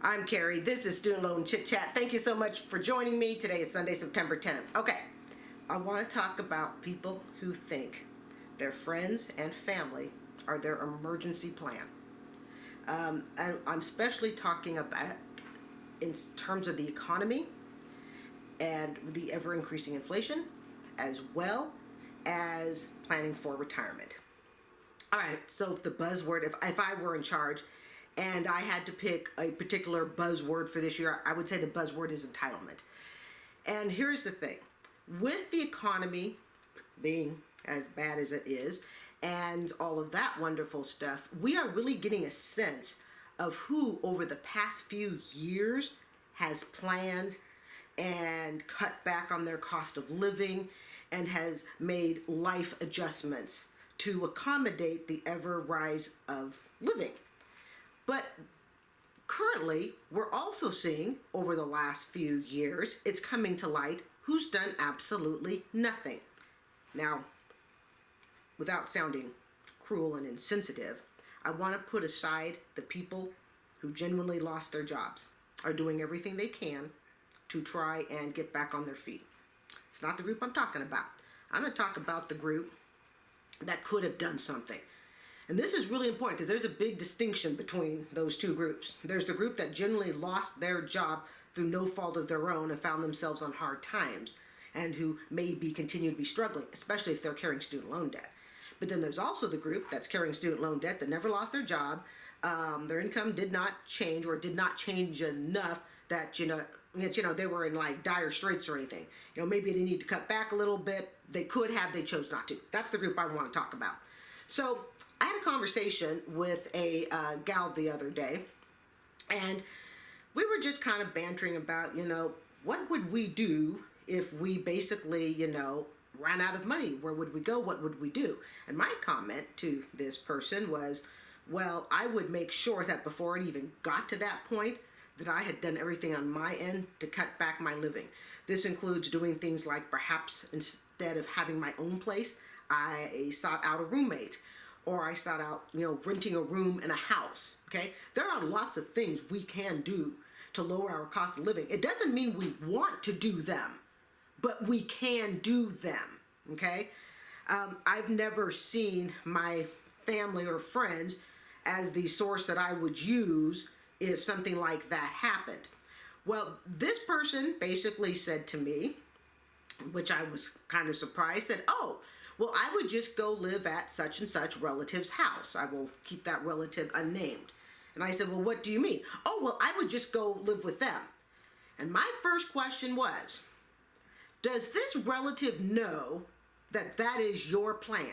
I'm Carrie. This is Student Loan Chit Chat. Thank you so much for joining me. Today is Sunday, September 10th. Okay, I want to talk about people who think their friends and family are their emergency plan. And I'm especially talking about in terms of the economy and the ever-increasing inflation, as well as planning for retirement. All right, so the buzzword, if I were in charge and I had to pick a particular buzzword for this year, I would say the buzzword is entitlement. And here's the thing. With the economy being as bad as it is and all of that wonderful stuff, we are really getting a sense of who over the past few years has planned and cut back on their cost of living and has made life adjustments to accommodate the ever rise of living. But currently, we're also seeing over the last few years, it's coming to light who's done absolutely nothing. Now, without sounding cruel and insensitive, I want to put aside the people who genuinely lost their jobs, are doing everything they can to try and get back on their feet. It's not the group I'm talking about. I'm going to talk about the group that could have done something. And this is really important because there's a big distinction between those two groups. There's the group that generally lost their job through no fault of their own and found themselves on hard times and who maybe continue to be struggling, especially if they're carrying student loan debt. But then there's also the group that's carrying student loan debt that never lost their job. Their income did not change or did not change enough that, they were in like dire straits or anything. Maybe they need to cut back a little bit. They could have, they chose not to. That's the group I want to talk about. So I had a conversation with a gal the other day, and we were just kind of bantering about, what would we do if we basically, ran out of money? Where would we go? What would we do? And my comment to this person was, well, I would make sure that before it even got to that point, that I had done everything on my end to cut back my living. This includes doing things like perhaps instead of having my own place, I sought out a roommate, or I sought out, renting a room in a house, okay? There are lots of things we can do to lower our cost of living. It doesn't mean we want to do them, but we can do them, okay? I've never seen my family or friends as the source that I would use if something like that happened. Well, this person basically said to me, which I was kind of surprised, said, oh, well, I would just go live at such and such relative's house. I will keep that relative unnamed. And I said, well, what do you mean? Oh, well, I would just go live with them. And my first question was, does this relative know that that is your plan?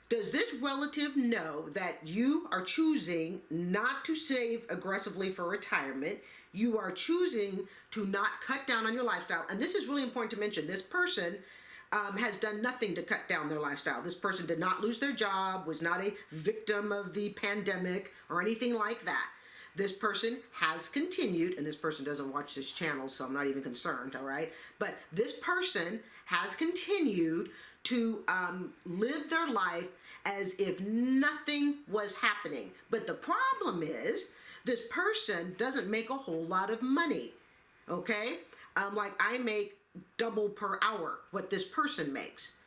Does this relative know that you are choosing not to save aggressively for retirement? You are choosing to not cut down on your lifestyle. And this is really important to mention. This person has done nothing to cut down their lifestyle. This person did not lose their job, was not a victim of the pandemic or anything like that. This person has continued, and this person doesn't watch this channel, so I'm not even concerned, all right? But this person has continued to live their life as if nothing was happening. But the problem is, this person doesn't make a whole lot of money, okay? Like I make double per hour what this person makes.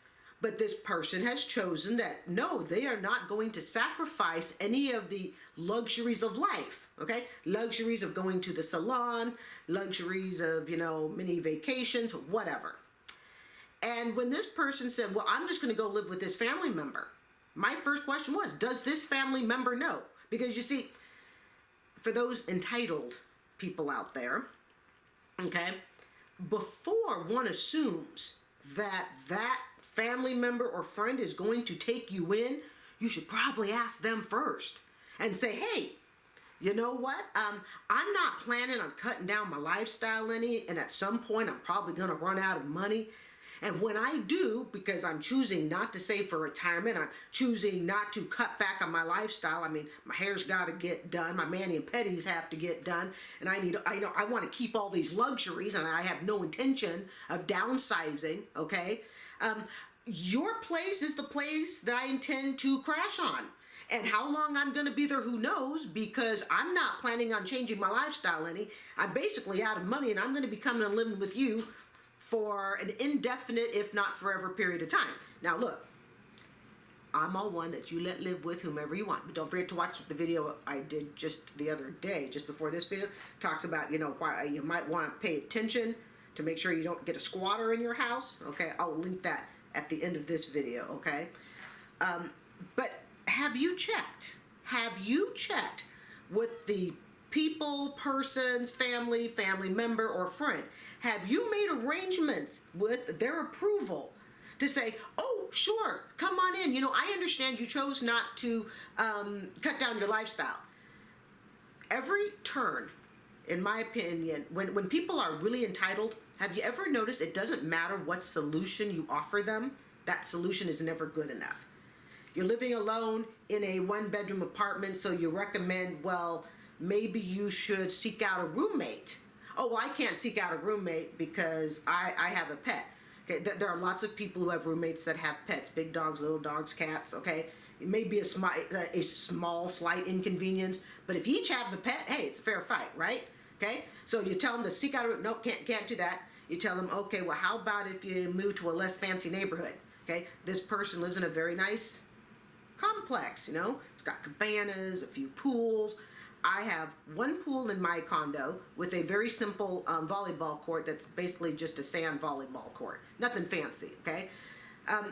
But this person has chosen that, no, they are not going to sacrifice any of the luxuries of life, okay? Luxuries of going to the salon, luxuries of, mini vacations, whatever. And when this person said, well, I'm just going to go live with this family member, my first question was, does this family member know? Because you see, for those entitled people out there, okay, before one assumes that that family member or friend is going to take you in, you should probably ask them first and say, hey, you know what? I'm not planning on cutting down my lifestyle any, and at some point I'm probably going to run out of money. And when I do, because I'm choosing not to save for retirement, I'm choosing not to cut back on my lifestyle. I mean, my hair's got to get done. My mani and pedis have to get done. And I want to keep all these luxuries, and I have no intention of downsizing, okay? Your place is the place that I intend to crash on. And how long I'm going to be there, who knows, because I'm not planning on changing my lifestyle any. I'm basically out of money, and I'm going to be coming and living with you for an indefinite, if not forever, period of time. Now, look, I'm all one that you let live with whomever you want. But don't forget to watch the video I did just the other day, just before this video. Talks about, why you might want to pay attention to make sure you don't get a squatter in your house. Okay, I'll link that at the end of this video, okay? But have you checked? Have you checked with the people, persons, family member, or friend? Have you made arrangements with their approval to say, oh, sure, come on in. I understand you chose not to cut down your lifestyle. Every turn, in my opinion, when people are really entitled, have you ever noticed it doesn't matter what solution you offer them, that solution is never good enough. You're living alone in a one-bedroom apartment, so you recommend, well, maybe you should seek out a roommate. Oh, well, I can't seek out a roommate because I have a pet. Okay, there are lots of people who have roommates that have pets, big dogs, little dogs, cats, okay? It may be a small, slight inconvenience, but if you each have the pet, hey, it's a fair fight, right? Okay, so you tell them to seek out a roommate. No, can't do that. You tell them, okay, well, how about if you move to a less fancy neighborhood? Okay, this person lives in a very nice complex, it's got cabanas, a few pools. I have one pool in my condo with a very simple volleyball court that's basically just a sand volleyball court, nothing fancy, okay?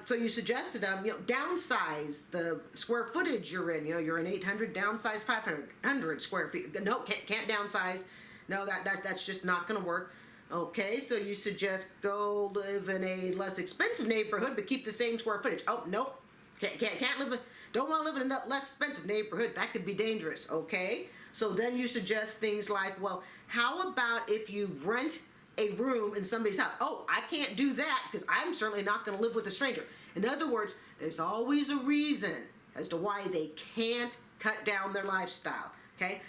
So you suggest to them, downsize the square footage you're in. You're in 800, downsize 500 square feet. No, can't downsize. No, that's just not going to work. Okay, so you suggest go live in a less expensive neighborhood, but keep the same square footage. Oh, nope, can't live. Don't want to live in a less expensive neighborhood. That could be dangerous. Okay, so then you suggest things like, well, how about if you rent a room in somebody's house? Oh, I can't do that because I'm certainly not going to live with a stranger. In other words, there's always a reason as to why they can't cut down their lifestyle. Okay,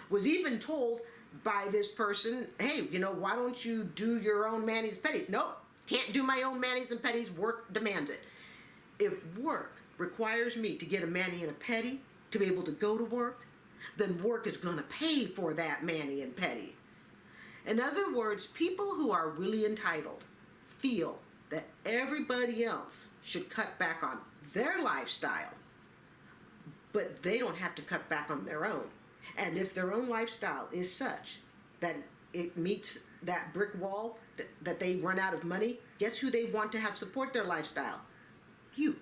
was even told by this person, hey, why don't you do your own manis and petties? Nope, can't do my own manis and petties. Work demands it. If work requires me to get a mani and a petty to be able to go to work, then work is going to pay for that mani and petty. In other words, people who are really entitled feel that everybody else should cut back on their lifestyle, but they don't have to cut back on their own. And if their own lifestyle is such that it meets that brick wall that they run out of money, guess who they want to have support their lifestyle? You.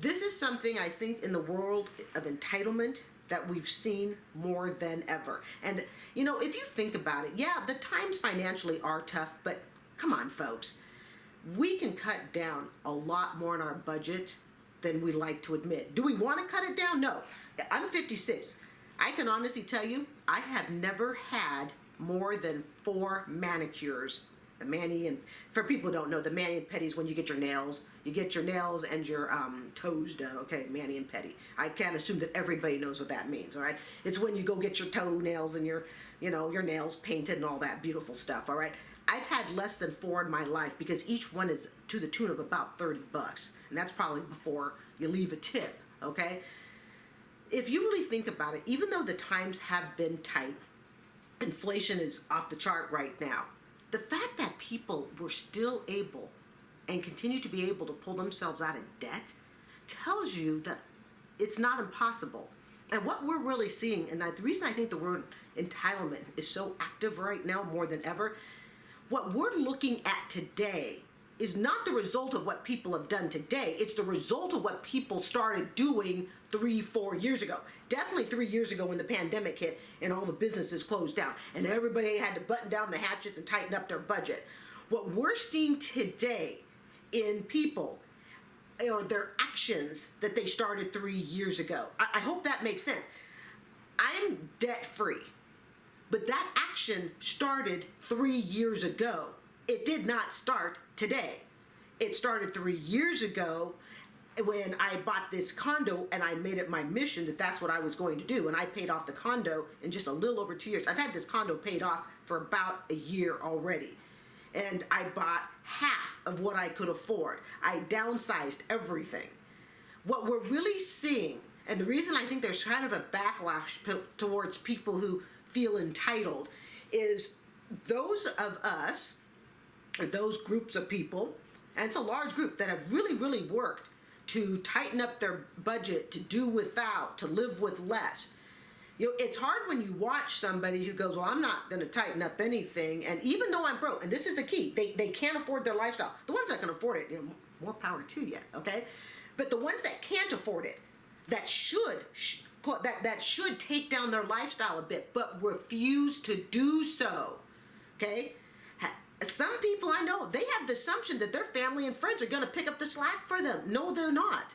This is something I think in the world of entitlement that we've seen more than ever. And, if you think about it, yeah, the times financially are tough, but come on, folks. We can cut down a lot more in our budget than we like to admit. Do we want to cut it down? No. I'm 56. I can honestly tell you, I have never had more than 4 manicures. The mani and, for people who don't know, the mani and petty is when you get your nails. You get your nails and your toes done, okay, mani and petty. I can't assume that everybody knows what that means, all right? It's when you go get your toenails and your nails painted and all that beautiful stuff, all right? I've had less than 4 in my life because each one is to the tune of about $30. And that's probably before you leave a tip, okay? If you really think about it, even though the times have been tight, inflation is off the chart right now, the fact that people were still able and continue to be able to pull themselves out of debt tells you that it's not impossible. And what we're really seeing, and the reason I think the word entitlement is so active right now more than ever, what we're looking at today is not the result of what people have done today. It's the result of what people started doing 3-4 years ago. Definitely 3 years ago when the pandemic hit and all the businesses closed down and everybody had to button down the hatchets and tighten up their budget. What we're seeing today in people are their actions that they started 3 years ago. I hope that makes sense. I'm debt free, but that action started 3 years ago. It did not start today. It started 3 years ago when I bought this condo and I made it my mission that that's what I was going to do. And I paid off the condo in just a little over 2 years. I've had this condo paid off for about a year already. And I bought half of what I could afford. I downsized everything. what we're really seeing, and the reason I think there's kind of a backlash towards people who feel entitled, is those of us, or those groups of people, and it's a large group, that have really, really worked to tighten up their budget, to do without, to live with less. It's hard when you watch somebody who goes, well, I'm not going to tighten up anything, and even though I'm broke, and this is the key, they can't afford their lifestyle. The ones that can afford it, more power to you, okay? But the ones that can't afford it, that should take down their lifestyle a bit, but refuse to do so, okay? Some people I know, they have the assumption that their family and friends are going to pick up the slack for them. No, they're not.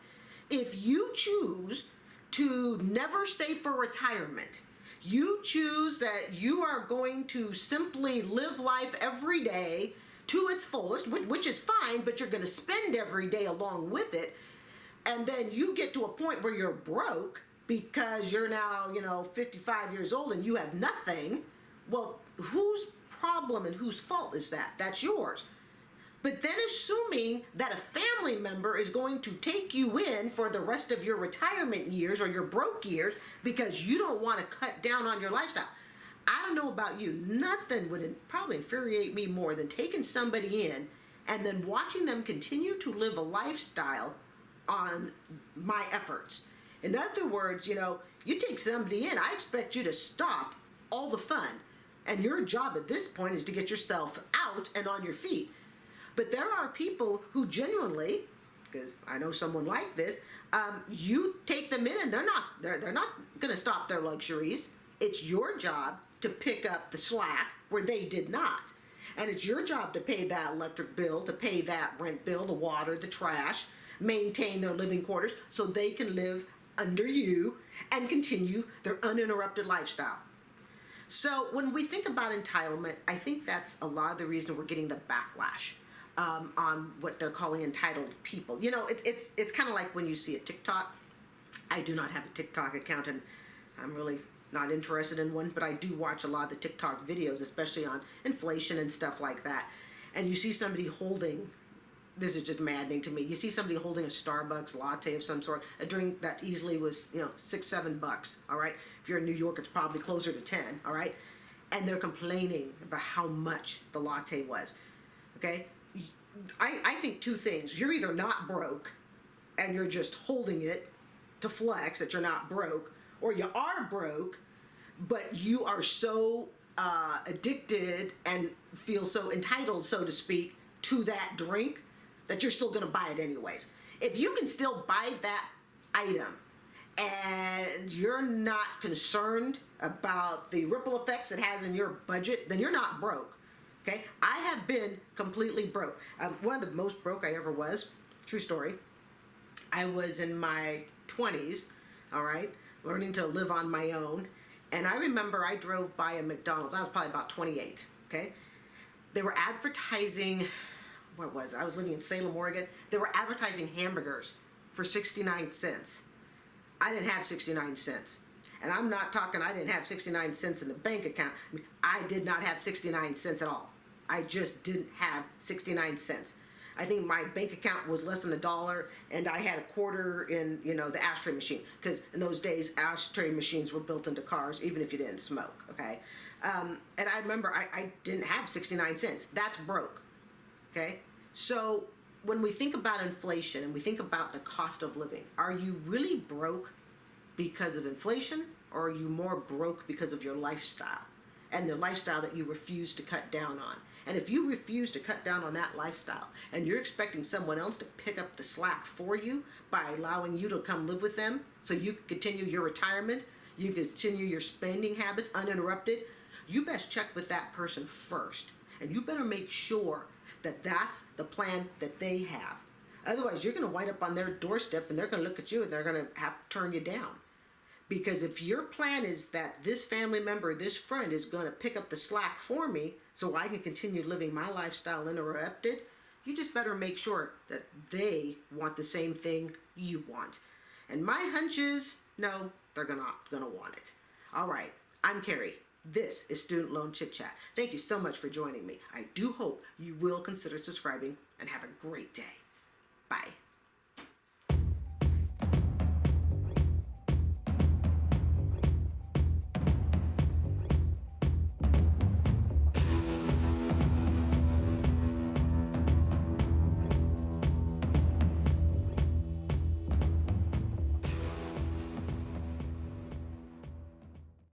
If you choose to never save for retirement, you choose that you are going to simply live life every day to its fullest, which is fine, but you're going to spend every day along with it, and then you get to a point where you're broke because you're now, 55 years old and you have nothing. Well, whose problem and whose fault is that? That's yours. But then assuming that a family member is going to take you in for the rest of your retirement years or your broke years because you don't want to cut down on your lifestyle. I don't know about you, nothing would probably infuriate me more than taking somebody in and then watching them continue to live a lifestyle on my efforts. In other words, you take somebody in, I expect you to stop all the fun. And your job at this point is to get yourself out and on your feet. But there are people who genuinely, because I know someone like this, you take them in and they're not going to stop their luxuries. It's your job to pick up the slack where they did not. And it's your job to pay that electric bill, to pay that rent bill, the water, the trash, maintain their living quarters so they can live under you and continue their uninterrupted lifestyle. So when we think about entitlement, I think that's a lot of the reason we're getting the backlash on what they're calling entitled people. It's kind of like when you see a TikTok. I do not have a TikTok account, and I'm really not interested in one, but I do watch a lot of the TikTok videos, especially on inflation and stuff like that. And you see somebody holding, this is just maddening to me, you see somebody holding a Starbucks latte of some sort, a drink that easily was, $6-7, all right? If you're in New York, it's probably closer to 10, all right? And they're complaining about how much the latte was, okay? I think two things. You're either not broke and you're just holding it to flex that you're not broke, or you are broke, but you are so addicted and feel so entitled, so to speak, to that drink that you're still going to buy it anyways. If you can still buy that item and you're not concerned about the ripple effects it has in your budget, then you're not broke. Okay? I have been completely broke. One of the most broke I ever was, true story, I was in my 20s, all right, learning to live on my own. And I remember I drove by a McDonald's. I was probably about 28, okay? They were advertising, what was it? I was living in Salem, Oregon. They were advertising hamburgers for 69 cents. I didn't have 69 cents. And I'm not talking, I didn't have 69 cents in the bank account. I did not have 69 cents at all. I just didn't have 69 cents. I think my bank account was less than $1, and I had a quarter in, the ashtray machine. Because in those days, ashtray machines were built into cars, even if you didn't smoke, okay? And I remember I didn't have 69 cents. That's broke, okay? So when we think about inflation and we think about the cost of living, are you really broke because of inflation, or are you more broke because of your lifestyle and the lifestyle that you refuse to cut down on? And if you refuse to cut down on that lifestyle and you're expecting someone else to pick up the slack for you by allowing you to come live with them so you can continue your retirement, you can continue your spending habits uninterrupted, you best check with that person first. And you better make sure that that's the plan that they have. Otherwise, you're going to wind up on their doorstep and they're going to look at you and they're going to have to turn you down. Because if your plan is that this family member, this friend is going to pick up the slack for me so I can continue living my lifestyle uninterrupted, you just better make sure that they want the same thing you want. And my hunch is, no, they're not going to want it. All right, I'm Carrie. This is Student Loan Chit Chat. Thank you so much for joining me. I do hope you will consider subscribing and have a great day. Bye.